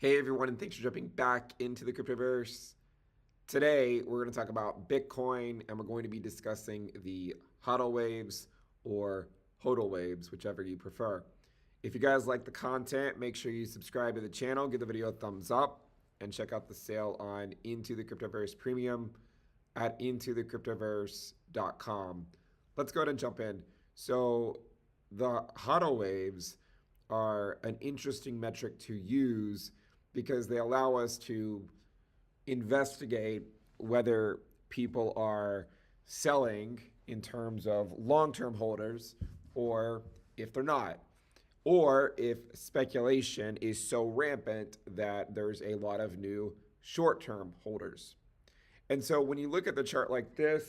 Hey everyone, and thanks for jumping back into the cryptoverse. Today, we're going to talk about Bitcoin, and we're going to be discussing the HODL waves or HODL waves, whichever you prefer. If you guys like the content, make sure you subscribe to the channel, give the video a thumbs up, and check out the sale on Into the Cryptoverse Premium at intothecryptoverse.com. Let's go ahead and jump in. So, the HODL waves are an interesting metric to use because they allow us to investigate whether people are selling in terms of long-term holders or if they're not, or if speculation is so rampant that there's a lot of new short-term holders. And so when you look at the chart like this,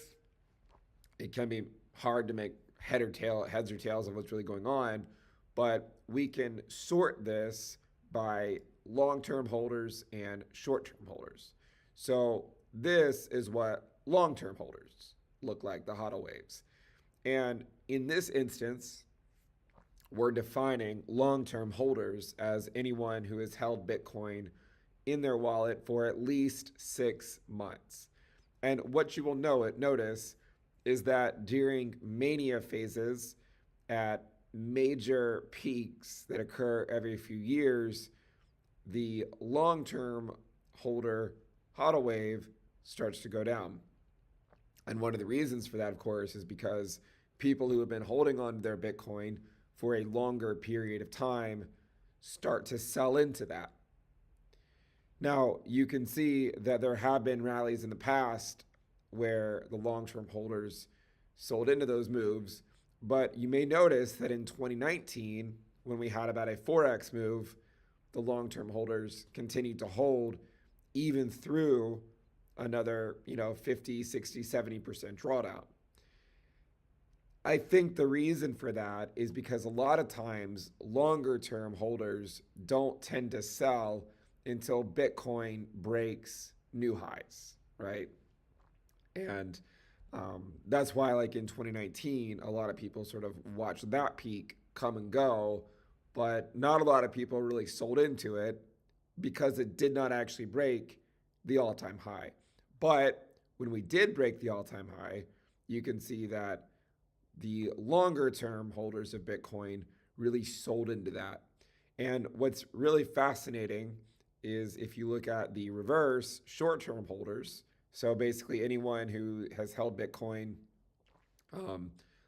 it can be hard to make heads or tails of what's really going on, but we can sort this by long-term holders and short-term holders. So this is what long-term holders look like, the HODL waves. And in this instance, we're defining long-term holders as anyone who has held Bitcoin in their wallet for at least 6 months. And what you will notice is that during mania phases at major peaks that occur every few years, the long-term holder HODL wave starts to go down. And one of the reasons for that, of course, is because people who have been holding on to their Bitcoin for a longer period of time start to sell into that. Now, you can see that there have been rallies in the past where the long-term holders sold into those moves, but you may notice that in 2019, when we had about a 4x move, the long-term holders continued to hold even through another, 50, 60, 70% drawdown. I think the reason for that is because a lot of times longer-term holders don't tend to sell until Bitcoin breaks new highs, right? And that's why, like in 2019, a lot of people sort of watched that peak come and go, but not a lot of people really sold into it because it did not actually break the all-time high. But when we did break the all-time high, you can see that the longer-term holders of Bitcoin really sold into that. And what's really fascinating is if you look at the reverse short-term holders, so basically anyone who has held Bitcoin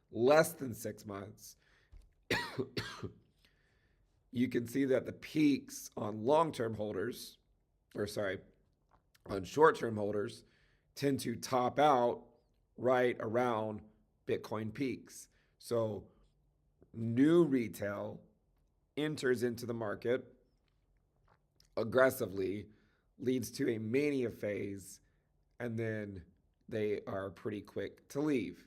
less than 6 months, you can see that the peaks on long-term holders, on short-term holders, tend to top out right around Bitcoin peaks. So new retail enters into the market aggressively, leads to a mania phase, and then they are pretty quick to leave.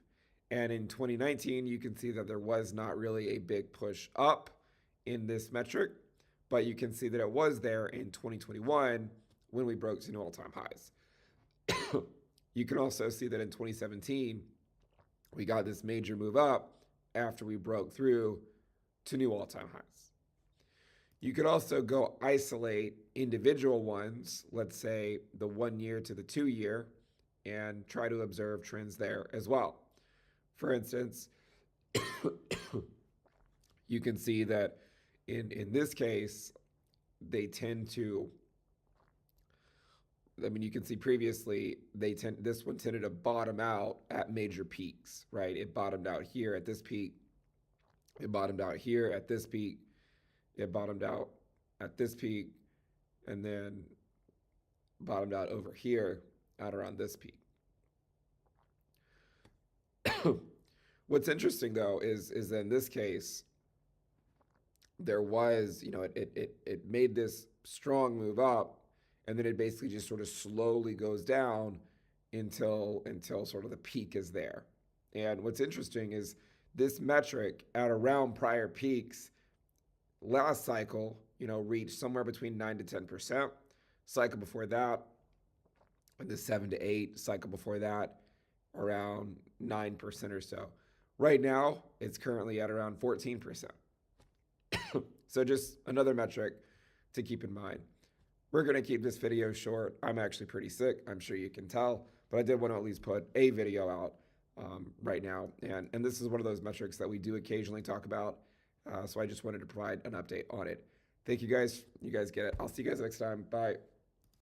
And in 2019, you can see that there was not really a big push up in this metric, but you can see that it was there in 2021 when we broke to new all-time highs. You can also see that in 2017, we got this major move up after we broke through to new all-time highs. You could also go isolate individual ones, let's say the 1 year to the 2 year, and try to observe trends there as well. For instance, you can see that in this case, they tend to, you can see previously, this one tended to bottom out at major peaks, right? It bottomed out here at this peak. It bottomed out here at this peak. It bottomed out at this peak, and then bottomed out over here at around this peak. What's interesting though is that in this case, there was, it made this strong move up, and then it basically just sort of slowly goes down until sort of the peak is there. And what's interesting is this metric at around prior peaks last cycle, reached somewhere between 9 to 10%. Cycle before that, the 7 to 8. Cycle before that, around 9% or so. Right now, it's currently at around 14%. So just another metric to keep in mind. we're going to keep this video short. I'm actually pretty sick. I'm sure you can tell, but I did want to at least put a video out right now. And this is one of those metrics that we do occasionally talk about. So I just wanted to provide an update on it. Thank you guys. You guys get it. I'll see you guys next time. Bye.